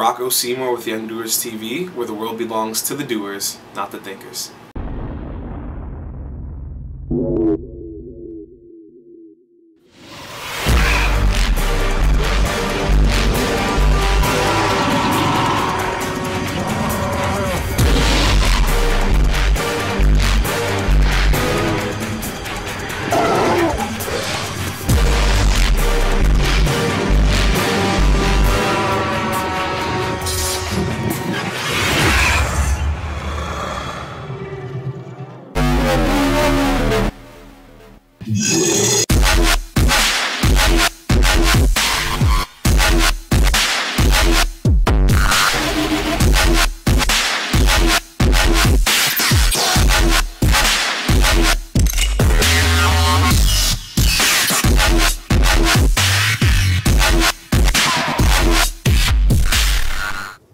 Rocko Seymour with YoungDoersTV, where the world belongs to the doers, not the thinkers.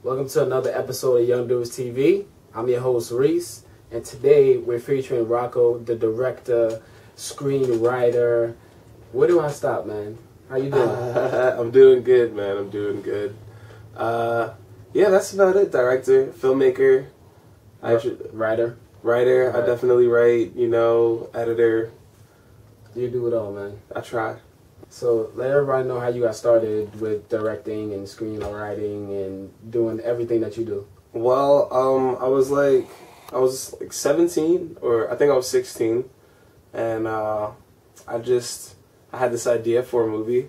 Welcome to another episode of Young Doers TV. I'm your host Reece, and today we're featuring Rocko, the director, screenwriter. Where do I stop, man? How you doing? I'm doing good, man. I'm doing good. Yeah, that's about it. Director, filmmaker, Writer. Writer. I definitely write. Editor. You do it all, man. I try. So let everybody know how you got started with directing and screenwriting and doing everything that you do. Well, I was like 17, or I think I was 16, and I had this idea for a movie,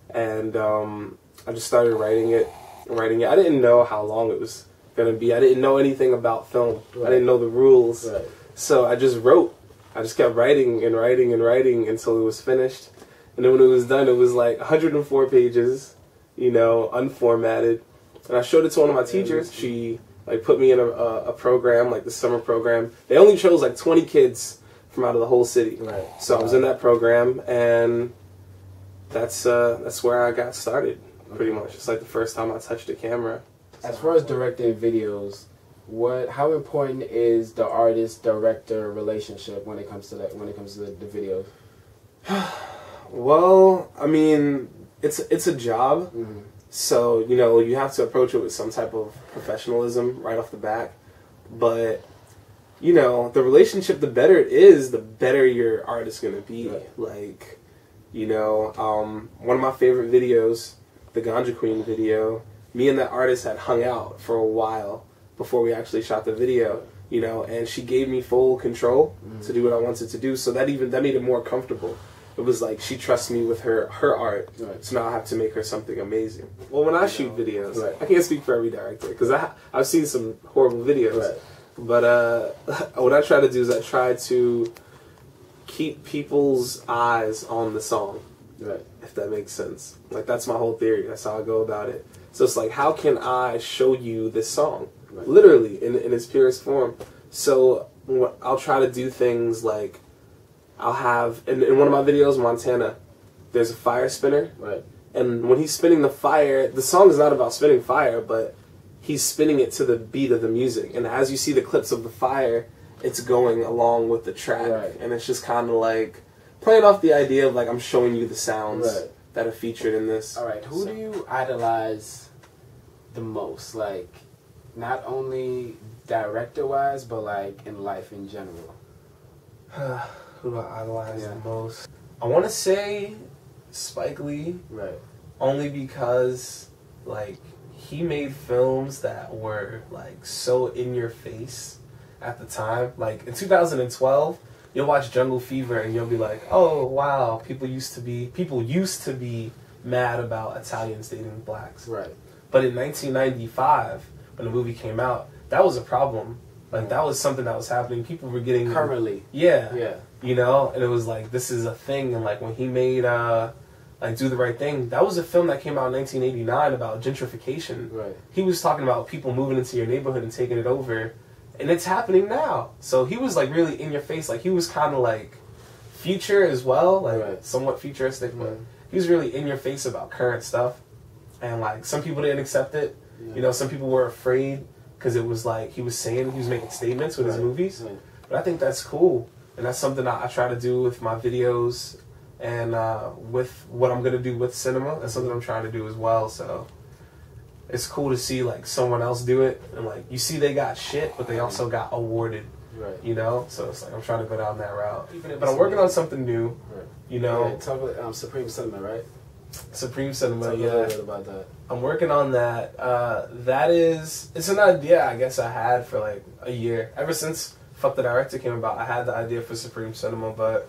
and I just started writing it. I didn't know how long it was gonna be. I didn't know anything about film. Right. I didn't know the rules. Right. So I just wrote. I just kept writing and writing and writing until it was finished. And then when it was done, it was like 104 pages, unformatted. And I showed it to one of my teachers. She put me in a program, like the summer program. They only chose 20 kids from out of the whole city. Right. So I was in that program, and that's where I got started, pretty much. It's like the first time I touched a camera. As far as directing videos, how important is the artist-director relationship when it comes to that? When it comes to the videos? Well, I mean, it's a job, so you have to approach it with some type of professionalism right off the bat. But the relationship, the better it is, the better your art is gonna be. Right. One of my favorite videos, the Ganja Queen video, me and that artist had hung out for a while before we actually shot the video. And she gave me full control to do what I wanted to do, so that made it more comfortable. It was like she trusts me with her art, right. So now I have to make her something amazing. Well, when I shoot videos, right. I can't speak for every director because I've seen some horrible videos. Right. But what I try to do is I try to keep people's eyes on the song, right. If that makes sense. That's my whole theory. That's how I go about it. So it's like, how can I show you this song, right. Literally in its purest form? So I'll try to do things like, I'll have, in one of my videos, Montana, there's a fire spinner. Right. And when he's spinning the fire, the song is not about spinning fire, but he's spinning it to the beat of the music. And as you see the clips of the fire, it's going along with the track. Right. And it's just kind of like playing off the idea of I'm showing you the sounds that are featured in this. All right. Who do you idolize the most? Not only director-wise, but in life in general. Who do I idolize the most? I want to say Spike Lee. Right. Only because, he made films that were, so in your face at the time. In 2012, you'll watch Jungle Fever and you'll be like, oh, wow, people used to be mad about Italians dating blacks. Right. But in 1995, when the movie came out, that was a problem. That was something that was happening. People were getting... Currently. Yeah. Yeah. And it was this is a thing. And when he made Do the Right Thing, that was a film that came out in 1989 about gentrification. Right. He was talking about people moving into your neighborhood and taking it over, and it's happening now. So he was really in your face. He was kind of future as well, somewhat futuristic, but he was really in your face about current stuff. And some people didn't accept it. Yeah. Some people were afraid because it was he was making statements with his movies. Right. But I think that's cool. And that's something I try to do with my videos and with what I'm going to do with cinema. That's something I'm trying to do as well. So it's cool to see like someone else do it, and like you see they got shit, but they also got awarded. Right. You know, so it's like I'm trying to go down that route. But I'm working on something new. Right. You know, yeah, talk about Supreme Cinema, right? Supreme Cinema, talk yeah. a little bit about that. I'm working on that. It's an idea I guess I had for like a year. Ever since Fuck the Director came about, I had the idea for Supreme Cinema, but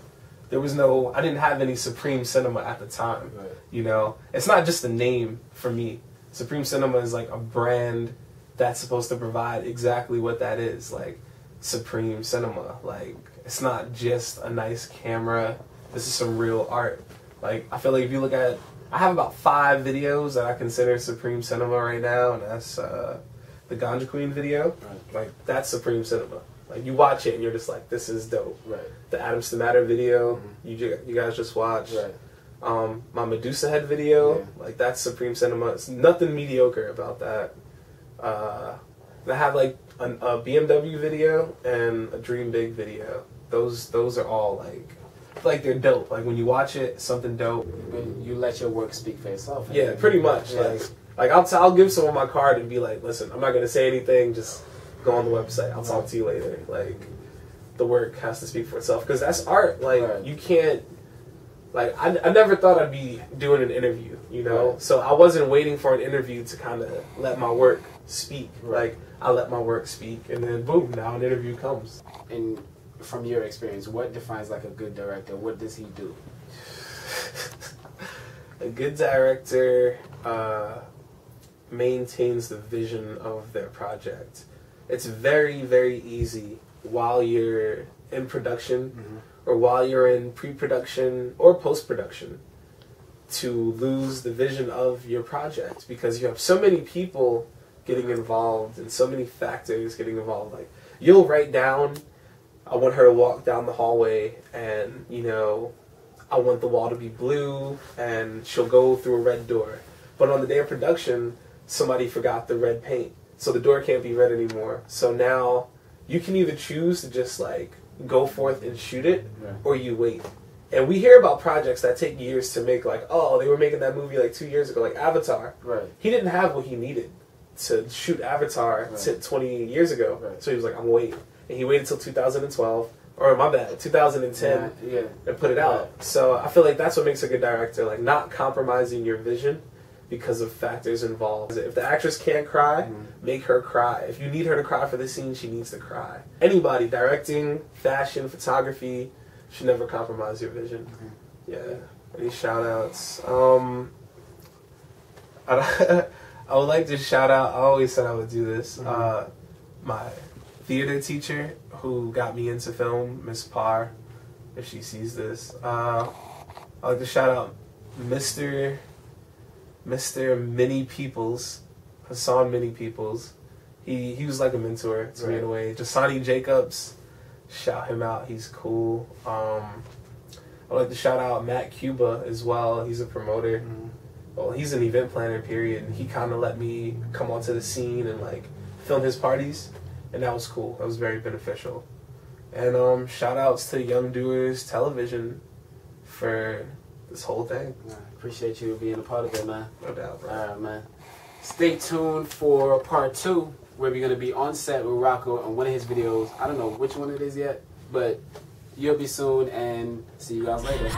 there was I didn't have any Supreme Cinema at the time. Right. You know, it's not just a name for me. Supreme Cinema is like a brand that's supposed to provide exactly what that is, like Supreme Cinema. Like, it's not just a nice camera. This is some real art. Like, I feel like if you look at, I have about 5 videos that I consider Supreme Cinema right now, and that's the Ganja Queen video. Right. Like, that's Supreme Cinema. Like, you watch it and you're just like, this is dope. Right. The Adams to Matter video, you guys just watched. Right. My Medusa Head video, like, that's Supreme Cinema. It's nothing mediocre about that. And I have like a B.M.W. video and a Dream Big video. Those are all like they're dope. Like when you watch it, something dope. You let your work speak for itself. Yeah, pretty much. Yeah. Like I'll give someone my card and be like, listen, I'm not gonna say anything. Just go on the website. I'll talk to you later. Like the work has to speak for itself because that's art. Like you can't. Like I never thought I'd be doing an interview. You know, so I wasn't waiting for an interview to kind of let my work speak. Like I let my work speak, and then boom, now an interview comes. And from your experience, what defines like a good director? What does he do? A good director maintains the vision of their project. It's very, very easy while you're in production or while you're in pre-production or post-production to lose the vision of your project because you have so many people getting involved and so many factors getting involved. Like, you'll write down, I want her to walk down the hallway and, you know, I want the wall to be blue and she'll go through a red door. But on the day of production, somebody forgot the red paint. So the door can't be red anymore. So now you can either choose to just like go forth and shoot it or you wait. And we hear about projects that take years to make, like, oh, they were making that movie like 2 years ago, like Avatar. Right. He didn't have what he needed to shoot Avatar 20 years ago. Right. So he was like, I'm waiting. And he waited till 2012, or my bad, 2010, and put it out. Right. So I feel like that's what makes a good director, like not compromising your vision because of factors involved. If the actress can't cry, make her cry. If you need her to cry for the scene, she needs to cry. Anybody, directing, fashion, photography, should never compromise your vision. Yeah. Any shout outs? I would like to shout out, I always said I would do this, my theater teacher who got me into film, Miss Parr, if she sees this. I'd like to shout out Mr. Minnie Peoples, Hassan Minnie Peoples. He was like a mentor to me in a way. Jasani Jacobs, shout him out, he's cool. I'd like to shout out Matt Cuba as well, he's a promoter. Well, he's an event planner, period, and he kind of let me come onto the scene and like film his parties, and that was cool. That was very beneficial. And shout outs to Young Doers Television for this whole thing. Appreciate you being a part of it, man. No doubt, bro. All right, man. Stay tuned for part 2, where we're gonna be on set with Rocko on one of his videos. I don't know which one it is yet, but you'll be soon, and see you guys later.